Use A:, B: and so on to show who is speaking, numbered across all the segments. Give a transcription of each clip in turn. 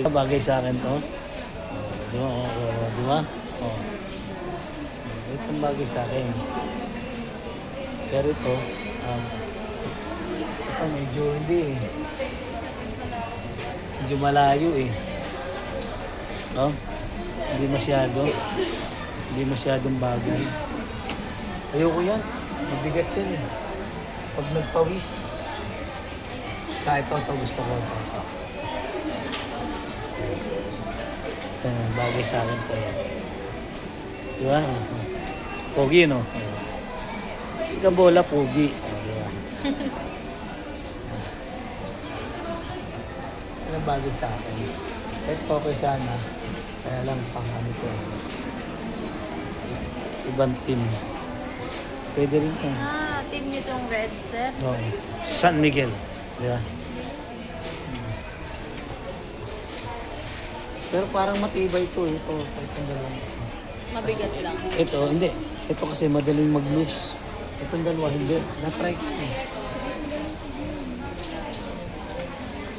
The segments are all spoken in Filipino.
A: Bagay sa akin to. Di ba? Di ba? Oh. Itong bagay sa akin. Pero ito medyo hindi eh. Medyo malayo eh. No? Hindi masyadong bagay. Ayoko yan. Mabigat yan eh. Pag nagpawis. Kaya ito gusto ko ito. Bagay sa akin ito yan. Di ba? Pogi, no? Si Kabola, pogi. Di ba? Ano bagay sa akin? Ito okay sana. Kaya lang pang ano ito. Ibang team. Pwede rin ito.
B: Team nyo itong red set?
A: No. San Miguel. Di ba? Pero parang matibay ito. Itong dalawang.
B: Mabigat lang.
A: Ito, hindi. Ito kasi madaling mag-loose. Itong dalawa, hindi. Na-try ko.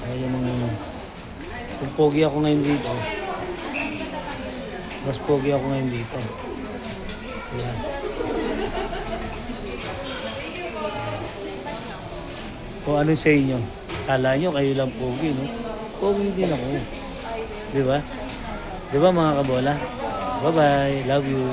A: Ayun mga... Kung pogi ako ngayon dito. Mas pogi ako ngayon dito. Ayan. Kung ano sa inyo. Kala nyo, kayo lang pogi, no? Pogi din ako. Di ba? Di ba mga kabola? Bye-bye. Love you.